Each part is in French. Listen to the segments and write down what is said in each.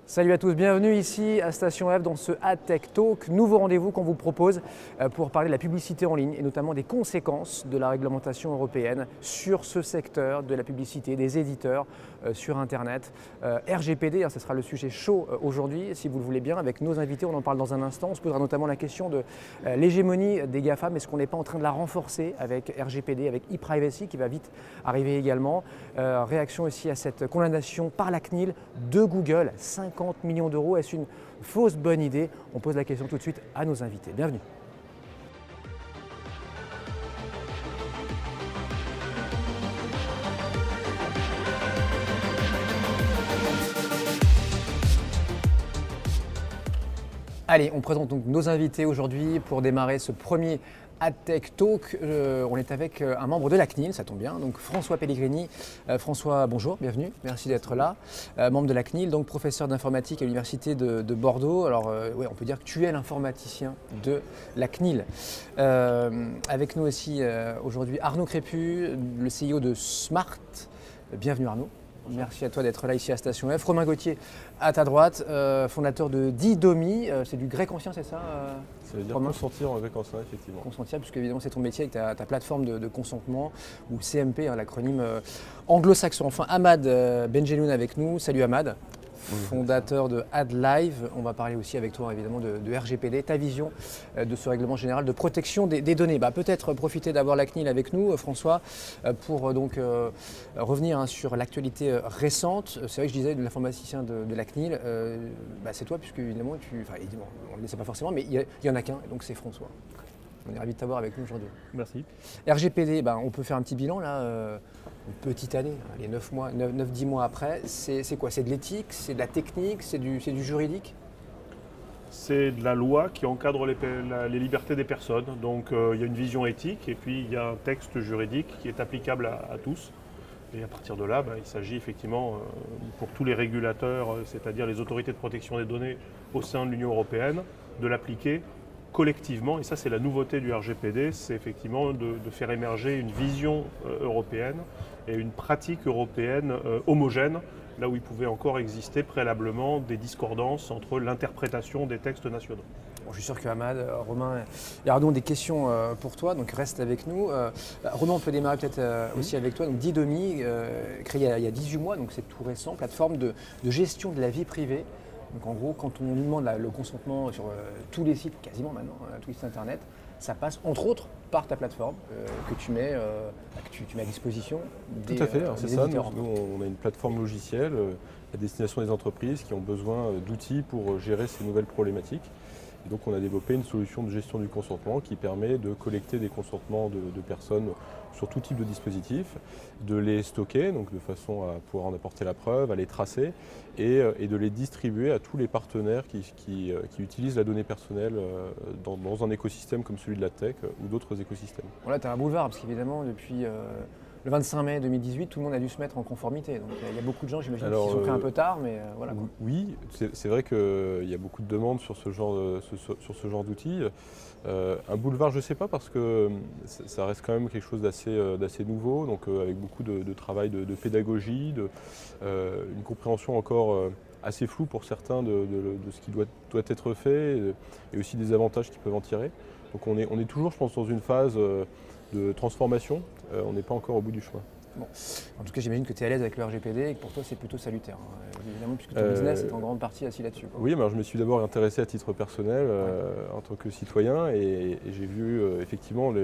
Salut à tous, bienvenue ici à Station F dans ce AdTech Talk, nouveau rendez-vous qu'on vous propose pour parler de la publicité en ligne et notamment des conséquences de la réglementation européenne sur ce secteur de la publicité, des éditeurs sur Internet. RGPD, ce sera le sujet chaud aujourd'hui, si vous le voulez bien, avec nos invités, on en parle dans un instant. On se posera notamment la question de l'hégémonie des GAFAM, est-ce qu'on n'est pas en train de la renforcer avec RGPD, avec e-privacy qui va vite arriver également. Réaction aussi à cette condamnation par la CNIL de Google, 50 millions d'euros, est-ce une fausse bonne idée? On pose la question tout de suite à nos invités. Bienvenue. Allez, on présente donc nos invités aujourd'hui pour démarrer ce premier AdTech Talk. On est avec un membre de la CNIL, ça tombe bien, donc François Pellegrini. François, bonjour, bienvenue, merci d'être là. Membre de la CNIL, donc professeur d'informatique à l'Université de Bordeaux. Alors, ouais, on peut dire que tu es l'informaticien de la CNIL. Avec nous aussi aujourd'hui Arnaud Crépu, le CEO de Smart. Bienvenue Arnaud. Merci à toi d'être là ici à Station F. Romain Gauthier, à ta droite, fondateur de Didomi. C'est du grec ancien, c'est ça Ça veut dire consentir en grec ancien, effectivement. Consentir, puisque évidemment c'est ton métier avec ta plateforme de consentement, ou CMP, l'acronyme anglo-saxon. Enfin, Ahmad Benjeloun avec nous. Salut Ahmad. Fondateur de AdLive. On va parler aussi avec toi évidemment de RGPD, ta vision de ce règlement général de protection des données. Peut-être profiter d'avoir la CNIL avec nous, François, pour donc revenir sur l'actualité récente. C'est vrai que je disais de l'informaticien de la CNIL, c'est toi puisque évidemment, on ne le sait pas forcément, mais il y en a qu'un, donc c'est François. On est ravis de t'avoir avec nous aujourd'hui. Merci. RGPD, on peut faire un petit bilan là. Une petite année, les 9-10 mois après, c'est quoi? C'est de l'éthique, c'est de la technique, c'est du juridique? C'est de la loi qui encadre les libertés des personnes. Donc il y a une vision éthique et puis il y a un texte juridique qui est applicable à tous. Et à partir de là, il s'agit effectivement pour tous les régulateurs, c'est-à-dire les autorités de protection des données au sein de l'Union européenne, de l'appliquer collectivement. Et ça, c'est la nouveauté du RGPD, c'est effectivement de faire émerger une vision européenne et une pratique européenne homogène, là où il pouvait encore exister préalablement des discordances entre l'interprétation des textes nationaux. Bon, je suis sûr que Ahmad, Romain et Arnaud ont des questions pour toi, donc reste avec nous. Romain, on peut démarrer peut-être aussi avec toi. Donc Didomi, créé il y a 18 mois, donc c'est tout récent, plateforme de gestion de la vie privée. Donc en gros, quand on nous demande le consentement sur tous les sites, quasiment maintenant, tous les sites internet, ça passe entre autres par ta plateforme que tu mets à disposition des Tout à fait, c'est ça. Nous, on a une plateforme logicielle à destination des entreprises qui ont besoin d'outils pour gérer ces nouvelles problématiques. Et donc on a développé une solution de gestion du consentement qui permet de collecter des consentements de personnes sur tout type de dispositif, de les stocker, donc de façon à pouvoir en apporter la preuve, à les tracer et de les distribuer à tous les partenaires qui utilisent la donnée personnelle dans un écosystème comme celui de la tech ou d'autres écosystèmes. Bon, là tu as un boulevard parce qu'évidemment depuis le 25 mai 2018, tout le monde a dû se mettre en conformité. Donc il y a beaucoup de gens, j'imagine, qui sont pris un peu tard, mais voilà. Quoi. Oui, c'est vrai qu'il y a beaucoup de demandes sur ce genre d'outils. Un boulevard, je ne sais pas, parce que ça reste quand même quelque chose d'assez nouveau, donc avec beaucoup de travail de pédagogie, une compréhension encore assez floue pour certains de ce qui doit être fait et aussi des avantages qu'ils peuvent en tirer. Donc on est toujours, je pense, dans une phase de transformation. On n'est pas encore au bout du chemin. Bon. En tout cas, j'imagine que tu es à l'aise avec le RGPD et que pour toi, c'est plutôt salutaire. Évidemment, puisque ton business est en grande partie assis là-dessus. Oui, mais alors, je me suis d'abord intéressé à titre personnel en tant que citoyen et j'ai vu effectivement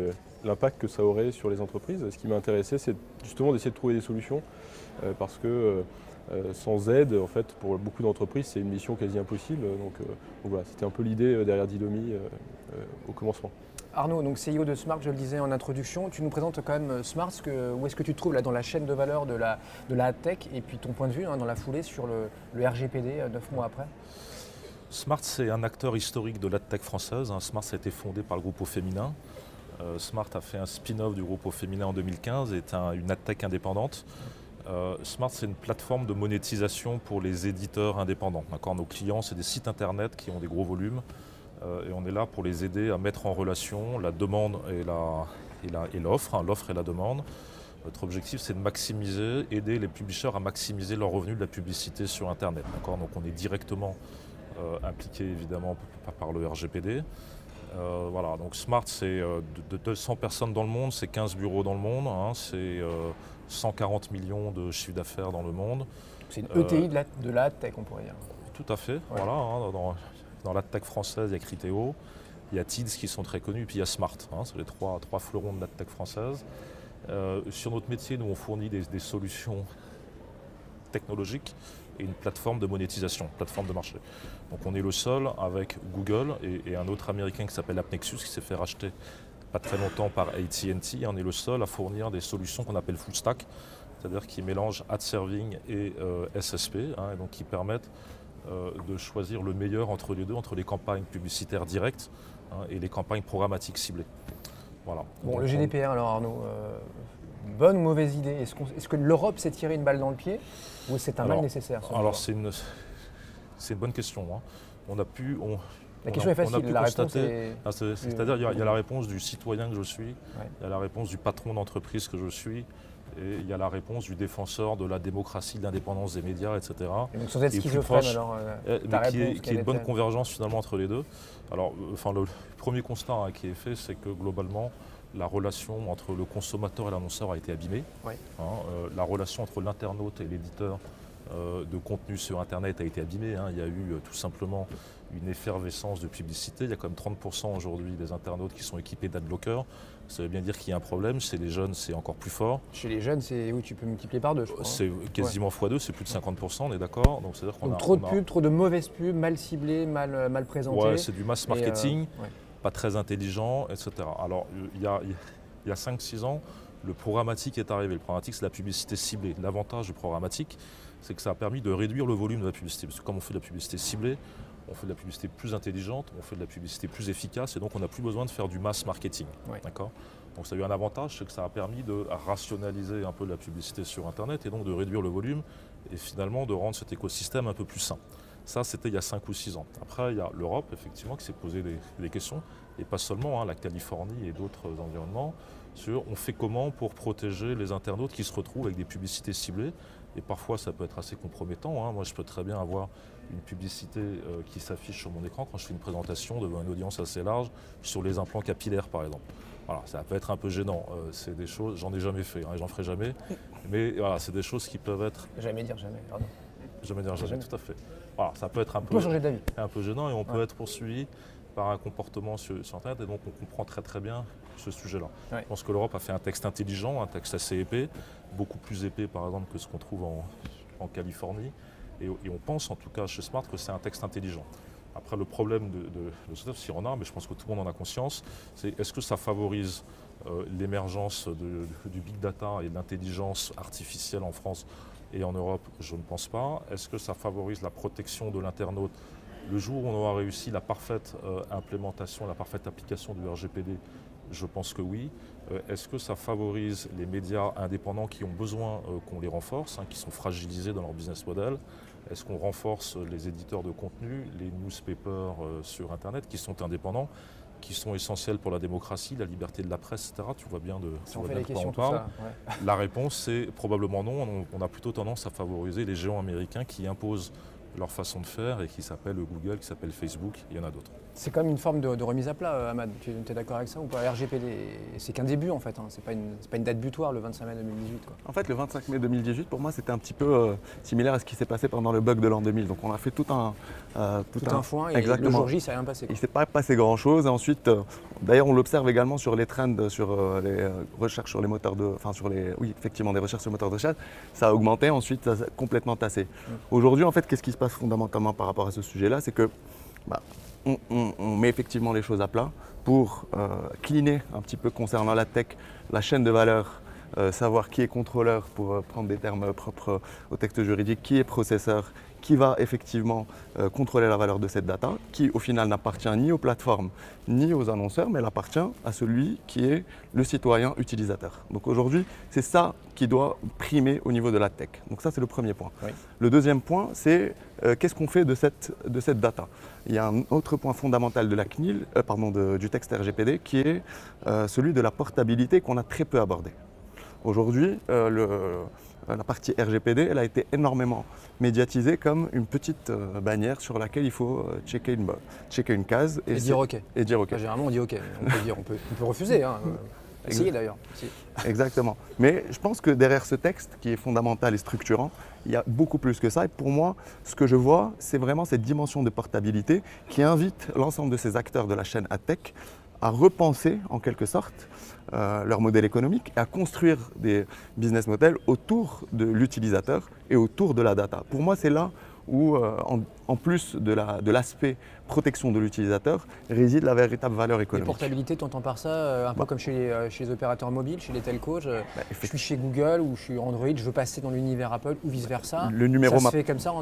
l'impact que ça aurait sur les entreprises. Ce qui m'a intéressé, c'est justement d'essayer de trouver des solutions parce que sans aide, en fait, pour beaucoup d'entreprises, c'est une mission quasi impossible. Donc voilà, c'était un peu l'idée derrière Didomi au commencement. Arnaud, donc CEO de Smart, je le disais en introduction, tu nous présentes quand même Smart, où est-ce que tu te trouves là dans la chaîne de valeur de la tech et puis ton point de vue dans la foulée sur le RGPD 9 mois après? Smart, c'est un acteur historique de l'adtech française. Smart, ça a été fondé par le groupe Au Féminin. Smart a fait un spin-off du groupe Au Féminin en 2015 et est une adtech indépendante. Smart, c'est une plateforme de monétisation pour les éditeurs indépendants. Nos clients, c'est des sites internet qui ont des gros volumes. Et on est là pour les aider à mettre en relation la demande et l'offre, l'offre et la demande, Notre objectif, c'est de maximiser, aider les publishers à maximiser leurs revenus de la publicité sur Internet. Donc on est directement impliqué évidemment par le RGPD. Voilà, donc Smart, c'est de 200 personnes dans le monde, c'est 15 bureaux dans le monde, hein, c'est 140 millions de chiffre d'affaires dans le monde. C'est une ETI de la tech, on pourrait dire. Tout à fait, voilà. Hein, dans la tech française, il y a Criteo, il y a Tids qui sont très connus, puis il y a Smart. Hein, c'est les trois fleurons de la tech française. Sur notre métier, nous, on fournit des solutions technologiques et une plateforme de monétisation, plateforme de marché. Donc on est le seul avec Google et un autre américain qui s'appelle AppNexus qui s'est fait racheter pas très longtemps par AT&T. On est le seul à fournir des solutions qu'on appelle full stack, c'est-à-dire qui mélangent ad serving et SSP, hein, et donc qui permettent de choisir le meilleur entre les deux, entre les campagnes publicitaires directes, hein, et les campagnes programmatiques ciblées. Voilà. Bon, le GDPR alors Arnaud, bonne ou mauvaise idée? Est-ce que l'Europe s'est tiré une balle dans le pied ou c'est un mal nécessaire? Alors c'est une bonne question. Hein. La question est facile, la réponse est... C'est-à-dire il y a la réponse du citoyen que je suis, il y a la réponse du patron d'entreprise que je suis, et il y a la réponse du défenseur de la démocratie, de l'indépendance des médias, etc. Et donc sans être schizophrène, alors qui est une bonne convergence finalement entre les deux. Alors, le premier constat, hein, qui est fait, c'est que globalement, la relation entre le consommateur et l'annonceur a été abîmée. Oui. Hein, la relation entre l'internaute et l'éditeur de contenu sur Internet a été abîmée. Hein. Il y a eu tout simplement une effervescence de publicité. Il y a quand même 30% aujourd'hui des internautes qui sont équipés d'adblockers. Ça veut bien dire qu'il y a un problème. Chez les jeunes, c'est encore plus fort. Chez les jeunes, oui, tu peux multiplier par 2, je crois. C'est quasiment x2, c'est plus de 50%, on est d'accord. Donc, c'est-à-dire qu'on trop de pubs, trop de mauvaises pubs, mal ciblées, mal présentées. Ouais, c'est du mass marketing, pas très intelligent, etc. Alors, il y a 5-6 ans, le programmatique est arrivé. Le programmatique, c'est la publicité ciblée. L'avantage du programmatique, c'est que ça a permis de réduire le volume de la publicité. Parce que comme on fait de la publicité ciblée, on fait de la publicité plus intelligente, on fait de la publicité plus efficace, et donc on n'a plus besoin de faire du mass marketing. Ouais. D'accord ? Donc ça a eu un avantage, c'est que ça a permis de rationaliser un peu la publicité sur Internet, et donc de réduire le volume, et finalement de rendre cet écosystème un peu plus sain. Ça, c'était il y a 5 ou 6 ans. Après, il y a l'Europe, effectivement, qui s'est posé des questions, et pas seulement, hein, la Californie et d'autres environnements, sur on fait comment pour protéger les internautes qui se retrouvent avec des publicités ciblées. Et parfois, ça peut être assez compromettant. Hein. Moi, je peux très bien avoir une publicité qui s'affiche sur mon écran quand je fais une présentation devant une audience assez large sur les implants capillaires, par exemple. Voilà, ça peut être un peu gênant. C'est des choses, j'en ai jamais fait, hein, et j'en ferai jamais. Mais voilà, c'est des choses qui peuvent être... Jamais dire jamais, pardon. Jamais dire jamais, tout à fait. Voilà, ça peut être un peu gênant, et on peut être poursuivi par un comportement sur Internet, et donc on comprend très très bien ce sujet-là. Ouais. Je pense que l'Europe a fait un texte intelligent, un texte assez épais, beaucoup plus épais par exemple que ce qu'on trouve en Californie, et on pense en tout cas chez Smart que c'est un texte intelligent. Après, le problème de ce texte, si on a, mais je pense que tout le monde en a conscience, c'est est-ce que ça favorise l'émergence du big data et de l'intelligence artificielle en France et en Europe? Je ne pense pas. Est-ce que ça favorise la protection de l'internaute? Le jour où on aura réussi la parfaite implémentation, la parfaite application du RGPD, je pense que oui. Est-ce que ça favorise les médias indépendants qui ont besoin qu'on les renforce, hein, qui sont fragilisés dans leur business model? Est-ce qu'on renforce les éditeurs de contenu, les newspapers sur Internet qui sont indépendants, qui sont essentiels pour la démocratie, la liberté de la presse, etc. Tu vois bien de quoi on parle. La réponse, c'est probablement non. On a plutôt tendance à favoriser les géants américains qui imposent leur façon de faire et qui s'appelle Google, qui s'appelle Facebook, il y en a d'autres. C'est comme une forme de remise à plat, Ahmad. Tu es d'accord avec ça ou pas? RGPD, c'est qu'un début en fait, hein. C'est pas une date butoir le 25 mai 2018. Quoi. En fait, le 25 mai 2018, pour moi, c'était un petit peu similaire à ce qui s'est passé pendant le bug de l'an 2000. Donc on a fait tout un foin et exactement. Le jour J, ça n'a rien passé. Il ne s'est pas passé grand-chose. Et ensuite, d'ailleurs, on l'observe également sur les trends, sur les recherches sur les moteurs de... Enfin, oui, effectivement, des recherches sur les moteurs de recherche. Ça a augmenté, ensuite, ça a complètement tassé. Aujourd'hui, en fait, qu'est-ce qui se passe fondamentalement par rapport à ce sujet-là? C'est que on met effectivement les choses à plat pour cleaner un petit peu concernant la tech, la chaîne de valeur, savoir qui est contrôleur pour prendre des termes propres au texte juridique, qui est processeur, qui va effectivement contrôler la valeur de cette data, qui au final n'appartient ni aux plateformes ni aux annonceurs, mais elle appartient à celui qui est le citoyen utilisateur. Donc aujourd'hui, c'est ça qui doit primer au niveau de la tech. Donc ça, c'est le premier point. Oui. Le deuxième point, c'est qu'est-ce qu'on fait de cette data? Il y a un autre point fondamental de la CNIL, du texte RGPD, qui est celui de la portabilité qu'on a très peu abordé. Aujourd'hui, la partie RGPD, elle a été énormément médiatisée comme une petite bannière sur laquelle il faut checker une case et dire OK. Généralement, on dit OK. On peut refuser. Hein. Essayez d'ailleurs. Exactement. Mais je pense que derrière ce texte, qui est fondamental et structurant, il y a beaucoup plus que ça. Et pour moi, ce que je vois, c'est vraiment cette dimension de portabilité qui invite l'ensemble de ces acteurs de la chaîne AdTech à repenser en quelque sorte leur modèle économique et à construire des business models autour de l'utilisateur et autour de la data. Pour moi, c'est là où, en plus de l'aspect protection de l'utilisateur, réside la véritable valeur économique. Et portabilité, tu entends par ça un peu comme chez les opérateurs mobiles, chez les telcos. Je suis chez Google ou je suis Android, je veux passer dans l'univers Apple ou vice-versa. Le numéro ça se fait comme ça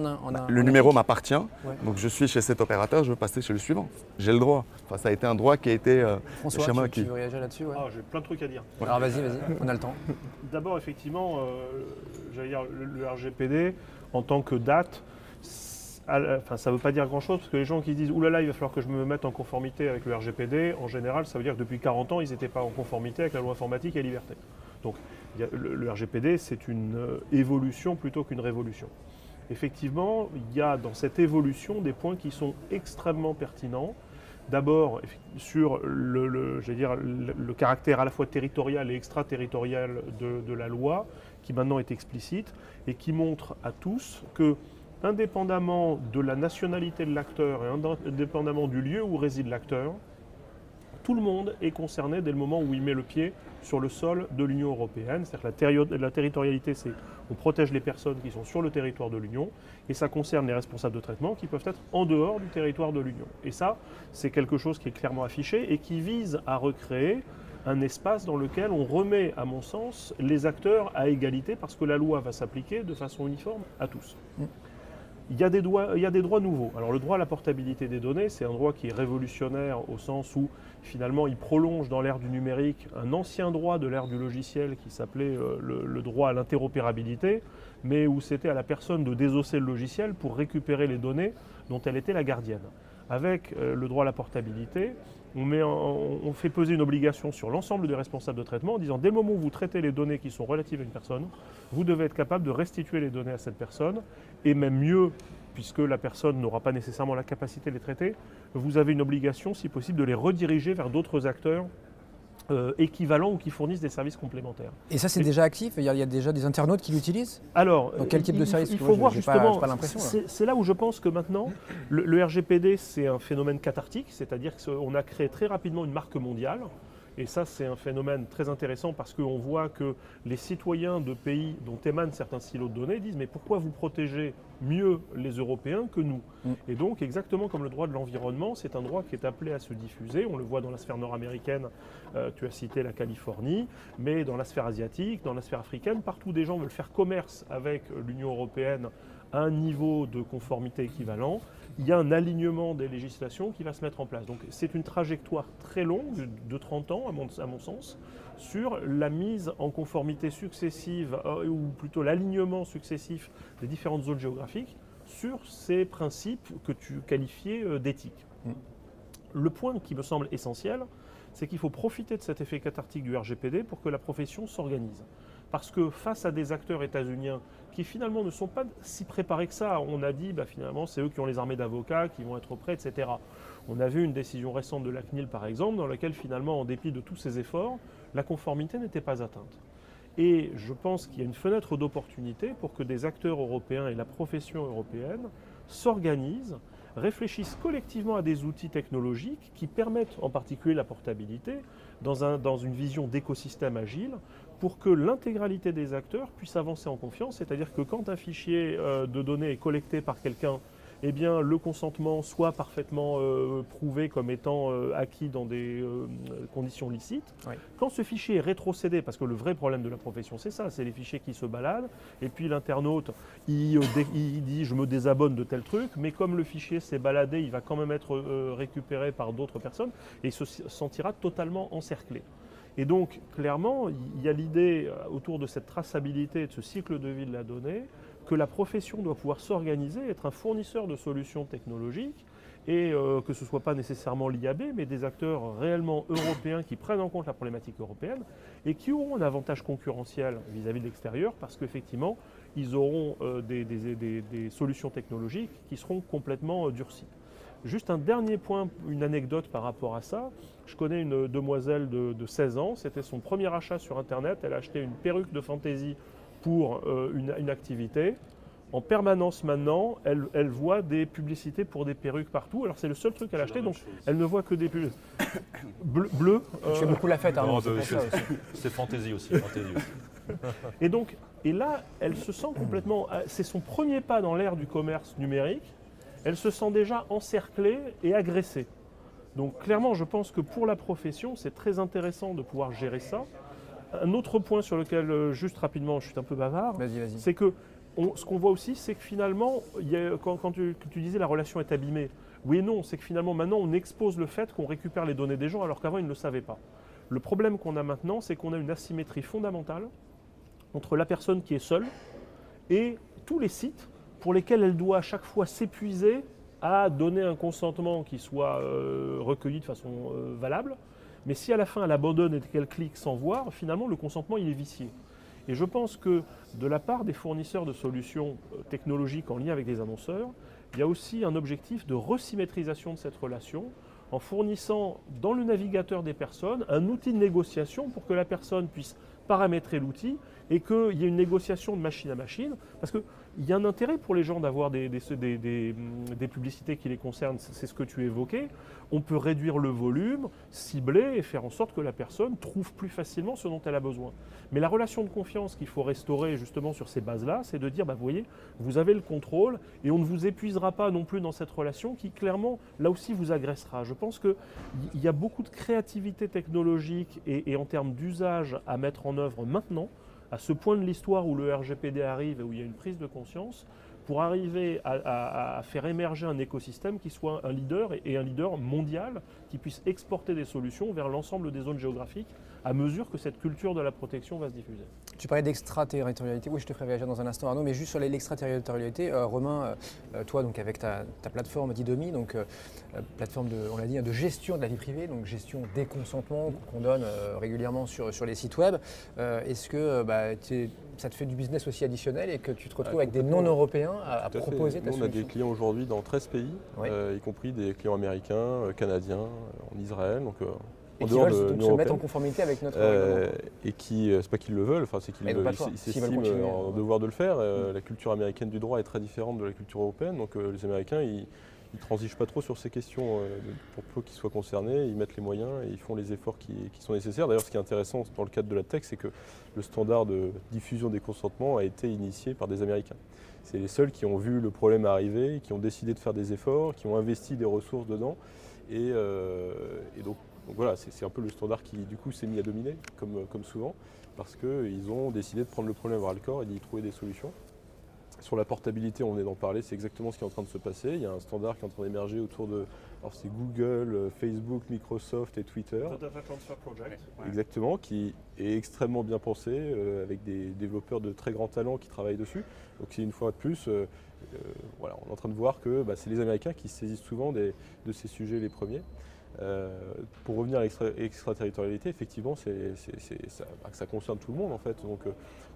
Le numéro m'appartient, donc je suis chez cet opérateur, je veux passer chez le suivant. J'ai le droit. Enfin, ça a été un droit qui a été François, chez moi. Tu veux réagir là-dessus? J'ai plein de trucs à dire. Alors vas-y, on a le temps. D'abord, effectivement, j'allais dire le RGPD en tant que date, ça ne veut pas dire grand-chose parce que les gens qui disent « oulala, il va falloir que je me mette en conformité avec le RGPD », en général, ça veut dire que depuis 40 ans, ils n'étaient pas en conformité avec la loi informatique et liberté. Donc le RGPD, c'est une évolution plutôt qu'une révolution. Effectivement, il y a dans cette évolution des points qui sont extrêmement pertinents. D'abord, sur le caractère à la fois territorial et extraterritorial de la loi, qui maintenant est explicite et qui montre à tous que, indépendamment de la nationalité de l'acteur et indépendamment du lieu où réside l'acteur, tout le monde est concerné dès le moment où il met le pied sur le sol de l'Union européenne. C'est-à-dire que la territorialité, c'est on protège les personnes qui sont sur le territoire de l'Union et ça concerne les responsables de traitement qui peuvent être en dehors du territoire de l'Union. Et ça, c'est quelque chose qui est clairement affiché et qui vise à recréer un espace dans lequel on remet, à mon sens, les acteurs à égalité parce que la loi va s'appliquer de façon uniforme à tous. Il y a des droits nouveaux. Alors le droit à la portabilité des données, c'est un droit qui est révolutionnaire au sens où finalement il prolonge dans l'ère du numérique un ancien droit de l'ère du logiciel qui s'appelait le droit à l'interopérabilité, mais où c'était à la personne de désosser le logiciel pour récupérer les données dont elle était la gardienne. Avec le droit à la portabilité, on fait peser une obligation sur l'ensemble des responsables de traitement en disant dès le moment où vous traitez les données qui sont relatives à une personne, vous devez être capable de restituer les données à cette personne et même mieux, puisque la personne n'aura pas nécessairement la capacité de les traiter, vous avez une obligation, si possible, de les rediriger vers d'autres acteurs équivalents ou qui fournissent des services complementaires. Et ça, c'est déjà actif? Il y a déjà des internautes qui l'utilisent? Alors, dans quel type de service? Il faut voir justement, c'est là où je pense que maintenant, le RGPD, c'est un phénomène cathartique, c'est-à-dire qu'on a créé très rapidement une marque mondiale. Et ça, c'est un phénomène très intéressant parce qu'on voit que les citoyens de pays dont émanent certains silos de données disent « mais pourquoi vous protégez mieux les Européens que nous ?» Et donc, exactement comme le droit de l'environnement, c'est un droit qui est appelé à se diffuser. On le voit dans la sphère nord-américaine, tu as cité la Californie, mais dans la sphère asiatique, dans la sphère africaine, partout des gens veulent faire commerce avec l'Union européenne à un niveau de conformité équivalent. Il y a un alignement des législations qui va se mettre en place. Donc c'est une trajectoire très longue, de 30 ans à mon sens, sur la mise en conformité successive, ou plutôt l'alignement successif des différentes zones géographiques sur ces principes que tu qualifiais d'éthique. Le point qui me semble essentiel, c'est qu'il faut profiter de cet effet cathartique du RGPD pour que la profession s'organise. Parce que face à des acteurs états-uniens qui finalement ne sont pas si préparés que ça, on a dit finalement c'est eux qui ont les armées d'avocats, qui vont être prêts, etc. On a vu une décision récente de la CNIL par exemple, dans laquelle finalement en dépit de tous ces efforts, la conformité n'était pas atteinte. Et je pense qu'il y a une fenêtre d'opportunité pour que des acteurs européens et la profession européenne s'organisent, réfléchissent collectivement à des outils technologiques qui permettent en particulier la portabilité dans une vision d'écosystème agile pour que l'intégralité des acteurs puisse avancer en confiance, c'est-à-dire que quand un fichier de données est collecté par quelqu'un, eh bien, le consentement soit parfaitement prouvé comme étant acquis dans des conditions licites. Oui. Quand ce fichier est rétrocédé, parce que le vrai problème de la profession, c'est ça, c'est les fichiers qui se baladent, et puis l'internaute, il dit « je me désabonne de tel truc », mais comme le fichier s'est baladé, il va quand même être récupéré par d'autres personnes, et il se sentira totalement encerclé. Et donc, clairement, il y a l'idée autour de cette traçabilité, de ce cycle de vie de la donnée, que la profession doit pouvoir s'organiser, être un fournisseur de solutions technologiques et que ce ne soit pas nécessairement l'IAB, mais des acteurs réellement européens qui prennent en compte la problématique européenne et qui auront un avantage concurrentiel vis-à-vis de l'extérieur parce qu'effectivement, ils auront des solutions technologiques qui seront complètement durcies. Juste un dernier point, une anecdote par rapport à ça. Je connais une demoiselle de 16 ans, c'était son premier achat sur Internet. Elle a acheté une perruque de fantaisie pour une activité. En permanence maintenant, elle voit des publicités pour des perruques partout. Alors c'est le seul truc qu'elle a acheté, donc elle ne voit que des pubs bleues. Tu fais beaucoup la fête, hein, c'est fantaisie aussi. Et là, elle se sent complètement... C'est son premier pas dans l'ère du commerce numérique. Elle se sent déjà encerclée et agressée. Donc clairement, je pense que pour la profession, c'est très intéressant de pouvoir gérer ça. Un autre point sur lequel, juste rapidement, je suis un peu bavard, c'est que ce qu'on voit aussi, c'est que finalement, quand tu disais la relation est abîmée, oui et non, c'est que finalement, maintenant, on expose le fait qu'on récupère les données des gens alors qu'avant, ils ne le savaient pas. Le problème qu'on a maintenant, c'est qu'on a une asymétrie fondamentale entre la personne qui est seule et tous les sites pour lesquels elle doit à chaque fois s'épuiser à donner un consentement qui soit recueilli de façon valable. Mais si à la fin elle abandonne et qu'elle clique sans voir, finalement le consentement il est vicié. Et je pense que de la part des fournisseurs de solutions technologiques en lien avec les annonceurs, il y a aussi un objectif de resymétrisation de cette relation en fournissant dans le navigateur des personnes un outil de négociation pour que la personne puisse paramétrer l'outil et qu'il y ait une négociation de machine à machine. Parce qu'il y a un intérêt pour les gens d'avoir des publicités qui les concernent, c'est ce que tu évoquais. On peut réduire le volume, cibler et faire en sorte que la personne trouve plus facilement ce dont elle a besoin. Mais la relation de confiance qu'il faut restaurer justement sur ces bases-là, c'est de dire, vous voyez, vous avez le contrôle et on ne vous épuisera pas non plus dans cette relation qui clairement, là aussi, vous agressera. Je pense qu'il y a beaucoup de créativité technologique et en termes d'usage à mettre en œuvre maintenant, à ce point de l'histoire où le RGPD arrive et où il y a une prise de conscience, pour arriver à faire émerger un écosystème qui soit un leader et un leader mondial qui puisse exporter des solutions vers l'ensemble des zones géographiques à mesure que cette culture de la protection va se diffuser. Tu parlais d'extraterritorialité, oui je te ferai réagir dans un instant Arnaud, mais juste sur l'extraterritorialité, Romain, toi donc avec ta plateforme Didomi, donc plateforme on l'a dit, de gestion de la vie privée, donc gestion des consentements qu'on donne régulièrement sur les sites web, est-ce que ça te fait du business aussi additionnel et que tu te retrouves avec des non-européens à proposer ta solution? On a des clients aujourd'hui dans 13 pays, y compris des clients américains, canadiens, en Israël. Donc, et qui veulent se mettre en conformité avec notre règlement. Et qui, c'est pas qu'ils le veulent, c'est qu'ils s'estiment en devoir de le faire. La culture américaine du droit est très différente de la culture européenne, donc les Américains, ils transigent pas trop sur ces questions pour peu qu'ils soient concernés, ils mettent les moyens et ils font les efforts qui sont nécessaires. D'ailleurs, ce qui est intéressant dans le cadre de la tech, c'est que le standard de diffusion des consentements a été initié par des Américains. C'est les seuls qui ont vu le problème arriver, qui ont décidé de faire des efforts, qui ont investi des ressources dedans. Et donc voilà, c'est un peu le standard qui du coup s'est mis à dominer, comme souvent, parce qu'ils ont décidé de prendre le problème à le corps et d'y trouver des solutions. Sur la portabilité, on venait d'en parler, c'est exactement ce qui est en train de se passer. Il y a un standard qui est en train d'émerger autour de... Alors c'est Google, Facebook, Microsoft et Twitter. The Data Transfer Project. Exactement, qui est extrêmement bien pensé, avec des développeurs de très grands talents qui travaillent dessus. Donc c'est une fois de plus, voilà, on est en train de voir que c'est les Américains qui se saisissent souvent de ces sujets les premiers. Pour revenir à l'extraterritorialité, effectivement, ça concerne tout le monde en fait, donc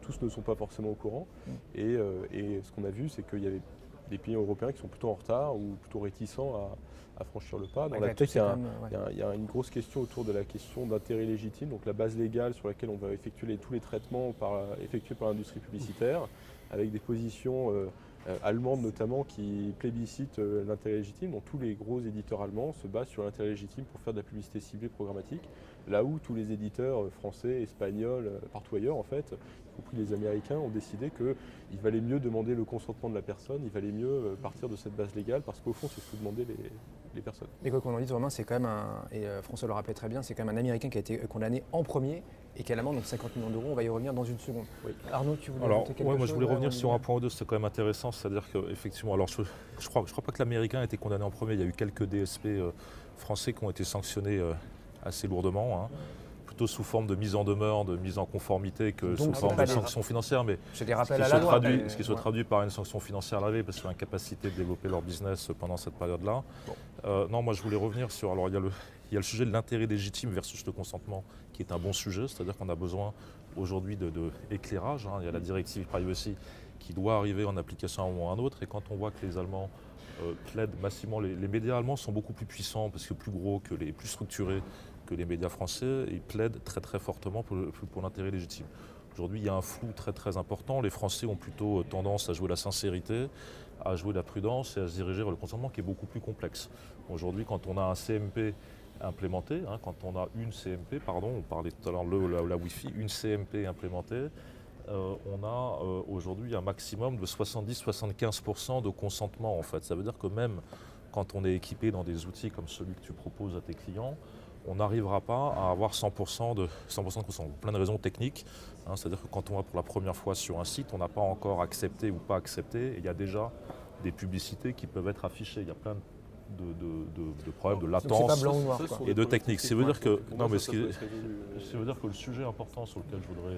tous ne sont pas forcément au courant. Et ce qu'on a vu, c'est qu'il y avait des pays européens qui sont plutôt en retard ou plutôt réticents à franchir le pas. Dans la tech, il y a une grosse question autour de la question d'intérêt légitime, donc la base légale sur laquelle on va effectuer tous les traitements effectués par l'industrie publicitaire, avec des positions allemandes notamment qui plébiscitent l'intérêt légitime. Donc tous les gros éditeurs allemands se basent sur l'intérêt légitime pour faire de la publicité ciblée programmatique, là où tous les éditeurs français, espagnols, partout ailleurs en fait, y compris les Américains, ont décidé qu'il valait mieux demander le consentement de la personne, il valait mieux partir de cette base légale parce qu'au fond c'est ce que demandaient les personnes. Et quoi qu'on en dise, Romain, c'est quand même et François le rappelait très bien, c'est quand même un Américain qui a été condamné en premier et qui a l'amende, donc 50 millions d'euros, on va y revenir dans une seconde. Oui. Arnaud, tu voulais ajouter quelque chose? Moi je voulais revenir sur un point ou deux, c'était quand même intéressant, c'est-à-dire qu'effectivement, alors je crois pas que l'Américain a été condamné en premier, il y a eu quelques DSP français qui ont été sanctionnés assez lourdement, plutôt sous forme de mise en demeure, de mise en conformité que Donc, sous forme de sanctions financières. Mais c'est des rappels à la loi. Ce qui se traduit par une sanction financière à la parce qu'ils ont l'incapacité de développer leur business pendant cette période-là. Non, moi je voulais revenir sur. Alors il y a le sujet de l'intérêt légitime versus le consentement qui est un bon sujet, c'est-à-dire qu'on a besoin aujourd'hui d'éclairage. Il y a la directive privacy qui doit arriver en application à un moment ou à un autre. Et quand on voit que les Allemands plaident massivement, les médias allemands sont beaucoup plus puissants parce que plus gros, plus structurés que les médias français, ils plaident très très fortement pour l'intérêt légitime. Aujourd'hui, il y a un flou très très important. Les Français ont plutôt tendance à jouer la sincérité, à jouer la prudence et à se diriger vers le consentement qui est beaucoup plus complexe. Aujourd'hui, quand on a un CMP implémenté, quand on a une CMP, on parlait tout à l'heure de la Wi-Fi, une CMP implémentée, on a aujourd'hui un maximum de 70-75% de consentement en fait. Ça veut dire que même quand on est équipé dans des outils comme celui que tu proposes à tes clients, on n'arrivera pas à avoir 100% de consentement. Plein de raisons techniques. C'est-à-dire que quand on va pour la première fois sur un site, on n'a pas encore accepté ou pas accepté. Et il y a déjà des publicités qui peuvent être affichées. Il y a plein de problèmes de latence et de techniques. Ça veut dire que le sujet important sur lequel je voudrais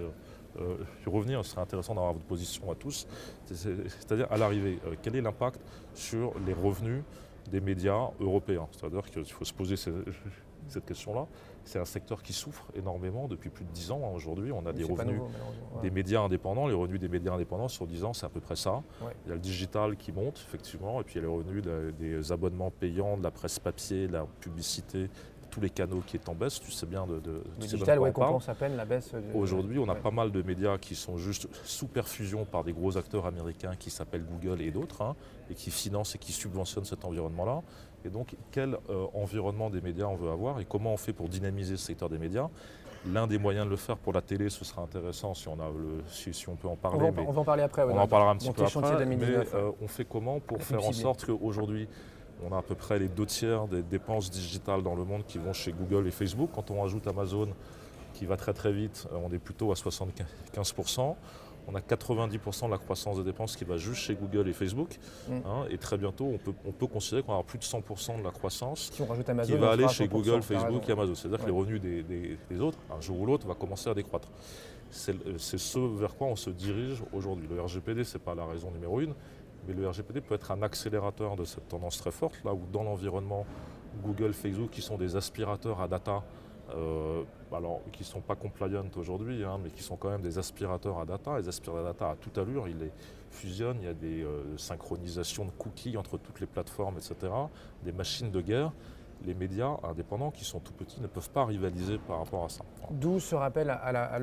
revenir, ce serait intéressant d'avoir votre position à tous, c'est-à-dire à l'arrivée, quel est l'impact sur les revenus des médias européens? C'est-à-dire qu'il faut se poser cette question-là. C'est un secteur qui souffre énormément depuis plus de 10 ans. Aujourd'hui, on a des revenus des médias indépendants. Les revenus des médias indépendants sur 10 ans, c'est à peu près ça. Ouais. Il y a le digital qui monte, effectivement, et puis il y a les revenus des abonnements payants, de la presse papier, de la publicité, tous les canaux qui est en baisse. Tu sais bien le digital, oui, compense à peine la baisse. Aujourd'hui, on a pas mal de médias qui sont juste sous perfusion par des gros acteurs américains qui s'appellent Google et d'autres, et qui financent et qui subventionnent cet environnement-là. Et donc, quel environnement des médias on veut avoir et comment on fait pour dynamiser ce secteur des médias? L'un des moyens de le faire pour la télé, ce sera intéressant si on peut en parler. On va en parler après. On en parlera un petit peu après. Mais on fait comment pour faire en sorte qu'aujourd'hui, on a à peu près les 2/3 des dépenses digitales dans le monde qui vont chez Google et Facebook. Quand on ajoute Amazon, qui va très très vite, on est plutôt à 75%. On a 90% de la croissance des dépenses qui va juste chez Google et Facebook. Et très bientôt, on peut considérer qu'on va avoir plus de 100% de la croissance qui va aller chez Google, Facebook et Amazon. C'est-à-dire que les revenus des autres, un jour ou l'autre, va commencer à décroître. C'est ce vers quoi on se dirige aujourd'hui. Le RGPD, ce n'est pas la raison numéro 1, mais le RGPD peut être un accélérateur de cette tendance très forte, là où dans l'environnement, Google, Facebook, qui sont des aspirateurs à data, qui ne sont pas compliant aujourd'hui, mais qui sont quand même des aspirateurs à data. Les aspirateurs à data à toute allure, ils les fusionnent, il y a des synchronisations de cookies entre toutes les plateformes, etc., des machines de guerre. Les médias indépendants qui sont tout petits ne peuvent pas rivaliser par rapport à ça. D'où ce rappel à la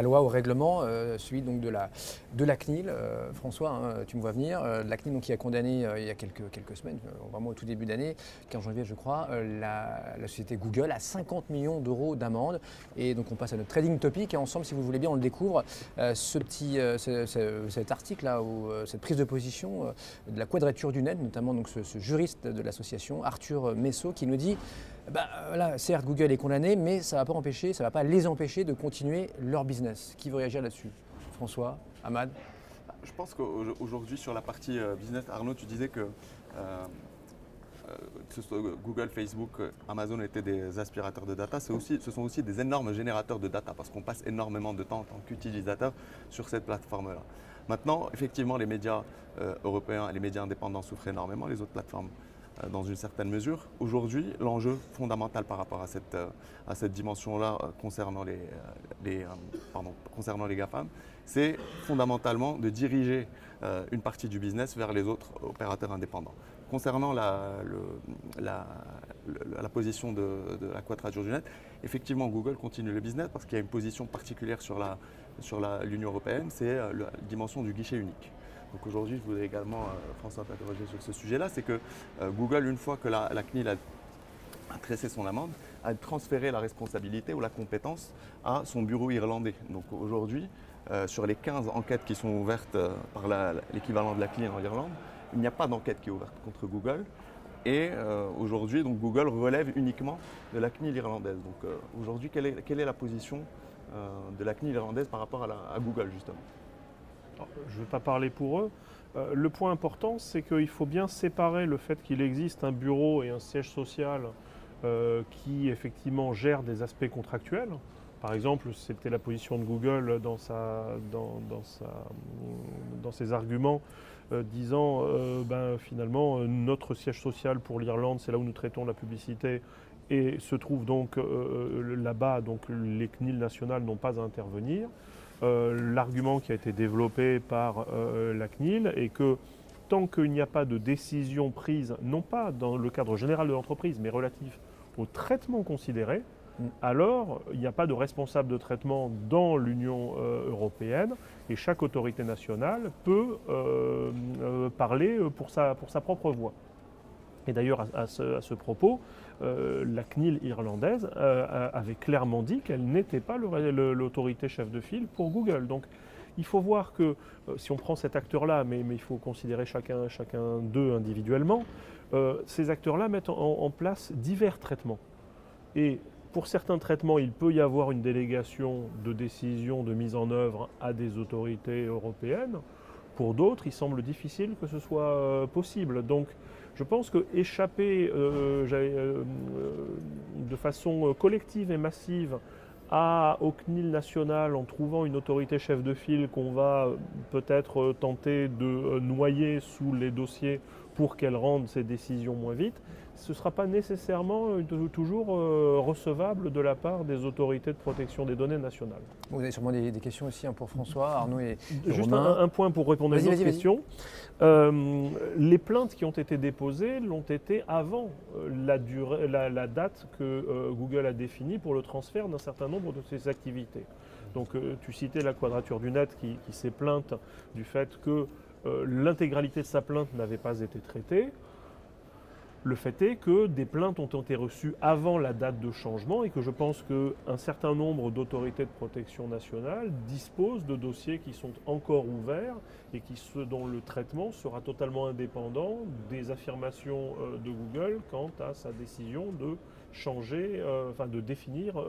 loi, au règlement, celui donc de la CNIL. François, tu me vois venir, la CNIL donc, qui a condamné il y a quelques semaines, vraiment au tout début d'année, 15 janvier je crois, la société Google à 50 millions d'euros d'amende. Et donc on passe à notre trading topic et ensemble, si vous voulez bien, on le découvre, cet article-là, cette prise de position de la Quadrature du Net, notamment donc, ce juriste de l'association, Arthur Messot, qui nous dit certes Google est condamné, mais ça ne va pas les empêcher de continuer leur business. Qui veut réagir là-dessus? François, Ahmad? Je pense qu'aujourd'hui, sur la partie business, Arnaud, tu disais que Google, Facebook, Amazon étaient des aspirateurs de data. Ce sont aussi des énormes générateurs de data parce qu'on passe énormément de temps en tant qu'utilisateur sur cette plateforme-là. Maintenant, effectivement, les médias européens et les médias indépendants souffrent énormément, les autres plateformes dans une certaine mesure. Aujourd'hui, l'enjeu fondamental par rapport à cette dimension-là concernant les GAFAM, c'est fondamentalement de diriger une partie du business vers les autres opérateurs indépendants. Concernant la position de la Quadrature du Net, effectivement Google continue le business parce qu'il y a une position particulière sur l'Union européenne, c'est la dimension du guichet unique. Donc aujourd'hui, je voudrais également, François, t'interroger sur ce sujet-là, c'est que Google, une fois que la CNIL a tressé son amende, a transféré la responsabilité ou la compétence à son bureau irlandais. Donc aujourd'hui, sur les 15 enquêtes qui sont ouvertes par l'équivalent de la CNIL en Irlande, il n'y a pas d'enquête qui est ouverte contre Google. Et aujourd'hui, donc Google relève uniquement de la CNIL irlandaise. Donc aujourd'hui, quelle est la position de la CNIL irlandaise par rapport à Google, justement? Je ne vais pas parler pour eux. Le point important, c'est qu'il faut bien séparer le fait qu'il existe un bureau et un siège social qui effectivement gère des aspects contractuels. Par exemple, c'était la position de Google dans ses arguments disant finalement notre siège social pour l'Irlande, c'est là où nous traitons la publicité et se trouve donc là-bas, donc les CNIL nationales n'ont pas à intervenir. L'argument qui a été développé par la CNIL est que tant qu'il n'y a pas de décision prise, non pas dans le cadre général de l'entreprise, mais relatif au traitement considéré, alors il n'y a pas de responsable de traitement dans l'Union européenne et chaque autorité nationale peut parler pour sa propre voix. Et d'ailleurs, à ce propos, la CNIL irlandaise avait clairement dit qu'elle n'était pas l'autorité chef de file pour Google. Donc, il faut voir que, si on prend cet acteur-là, mais il faut considérer chacun d'eux individuellement, ces acteurs-là mettent en place divers traitements. Et pour certains traitements, il peut y avoir une délégation de décision, de mise en œuvre à des autorités européennes. Pour d'autres, il semble difficile que ce soit possible. Donc, je pense qu'échapper de façon collective et massive au CNIL national en trouvant une autorité chef de file qu'on va peut-être tenter de noyer sous les dossiers pour qu'elle rende ses décisions moins vite, ce ne sera pas nécessairement toujours recevable de la part des autorités de protection des données nationales. Vous avez sûrement des questions aussi pour François, Arnaud et Juste Romain. un point pour répondre à une autre question. Les plaintes qui ont été déposées l'ont été avant la date que Google a définie pour le transfert d'un certain nombre de ses activités. Donc tu citais la Quadrature du Net qui s'est plainte du fait que l'intégralité de sa plainte n'avait pas été traitée. Le fait est que des plaintes ont été reçues avant la date de changement et que je pense qu'un certain nombre d'autorités de protection nationale disposent de dossiers qui sont encore ouverts et dont le traitement sera totalement indépendant des affirmations de Google quant à sa décision de changer, de définir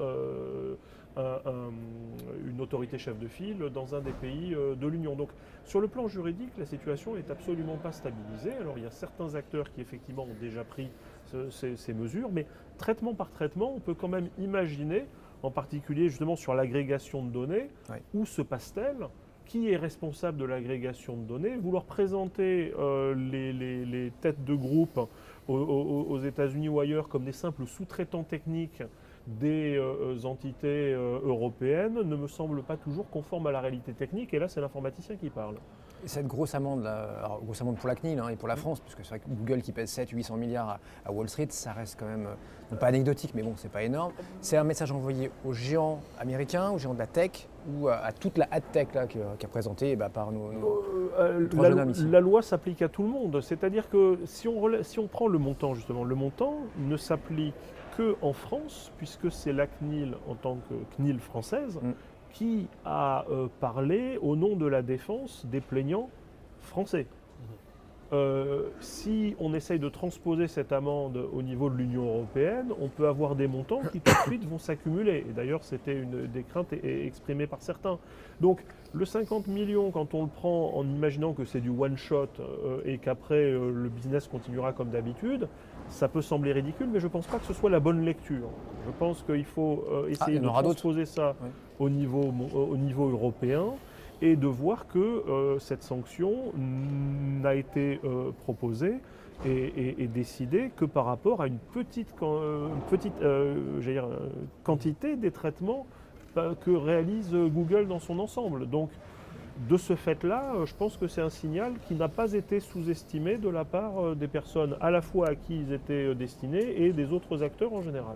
une autorité chef de file dans un des pays de l'Union. Donc sur le plan juridique, la situation n'est absolument pas stabilisée. Alors il y a certains acteurs qui effectivement ont déjà pris ces mesures, mais traitement par traitement, on peut quand même imaginer, en particulier justement sur l'agrégation de données, où se passe-t-elle ? Qui est responsable de l'agrégation de données? Vouloir présenter les têtes de groupe aux États-Unis ou ailleurs comme des simples sous-traitants techniques des entités européennes ne me semble pas toujours conforme à la réalité technique. Et là, c'est l'informaticien qui parle. Et cette grosse amende, grosse amende pour la CNIL et pour la France, parce que c'est vrai que Google qui pèse 700-800 milliards à Wall Street, ça reste quand même, non pas anecdotique, mais bon, c'est pas énorme. C'est un message envoyé aux géants américains, aux géants de la tech, ou à toute la ad tech qui est représentée par nos trois jeunes hommes ici. La loi s'applique à tout le monde. C'est-à-dire que si on prend le montant, justement, le montant ne s'applique qu'en France, puisque c'est la CNIL en tant que CNIL française qui a parlé au nom de la défense des plaignants français. Si on essaye de transposer cette amende au niveau de l'Union européenne, on peut avoir des montants qui tout de suite vont s'accumuler. Et d'ailleurs, c'était une des craintes exprimées par certains. Donc, le 50 millions, quand on le prend en imaginant que c'est du one-shot et qu'après le business continuera comme d'habitude, ça peut sembler ridicule, mais je ne pense pas que ce soit la bonne lecture. Je pense qu'il faut essayer de transposer ça au niveau européen et de voir que cette sanction n'a été proposée et décidée que par rapport à une petite quantité des traitements que réalise Google dans son ensemble. Donc, de ce fait-là, je pense que c'est un signal qui n'a pas été sous-estimé de la part des personnes à la fois à qui ils étaient destinés et des autres acteurs en général.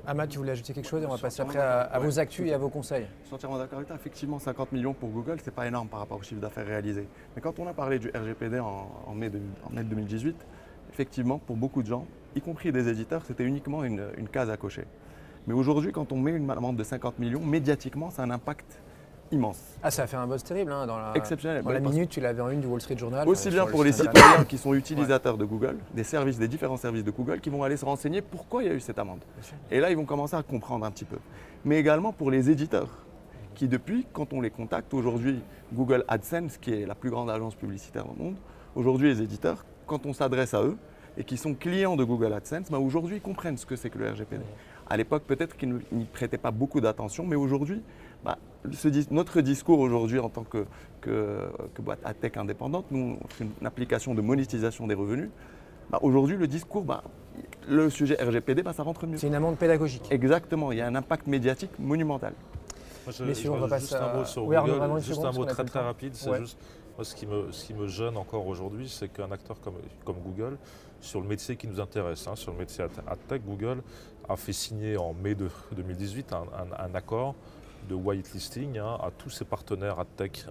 Ahmad, tu voulais ajouter quelque chose et on va passer après à vos actus et à vos conseils. Je suis entièrement d'accord avec toi. Effectivement, 50 millions pour Google, c'est pas énorme par rapport au chiffre d'affaires réalisé. Mais quand on a parlé du RGPD en mai 2018, effectivement, pour beaucoup de gens, y compris des éditeurs, c'était uniquement une case à cocher. Mais aujourd'hui, quand on met une amende de 50 millions, médiatiquement, ça a un impact immense. Ah, ça a fait un buzz terrible exceptionnel. Dans la minute, tu l'avais en une du Wall Street Journal. Aussi bien pour les citoyens qui sont utilisateurs de Google, des différents services de Google, qui vont aller se renseigner pourquoi il y a eu cette amende. Et là, ils vont commencer à comprendre un petit peu. Mais également pour les éditeurs, qui depuis, quand on les contacte, aujourd'hui, Google AdSense, qui est la plus grande agence publicitaire au monde, aujourd'hui, les éditeurs, quand on s'adresse à eux, et qui sont clients de Google AdSense, aujourd'hui comprennent ce que c'est que le RGPD. À l'époque, peut-être qu'ils n'y prêtaient pas beaucoup d'attention, mais aujourd'hui, notre discours aujourd'hui en tant que boîte AdTech indépendante, nous, on fait une application de monétisation des revenus. Aujourd'hui, le discours, le sujet RGPD, ça rentre mieux. C'est une amende pédagogique. Exactement, il y a un impact médiatique monumental. Messieurs, on va passer juste un mot sur Google, juste un mot très rapide. C'est juste moi, ce qui me gêne encore aujourd'hui, c'est qu'un acteur comme Google, sur le métier qui nous intéresse, sur le métier AdTech, Google a fait signer en mai 2018 un accord de whitelisting à tous ses partenaires AdTech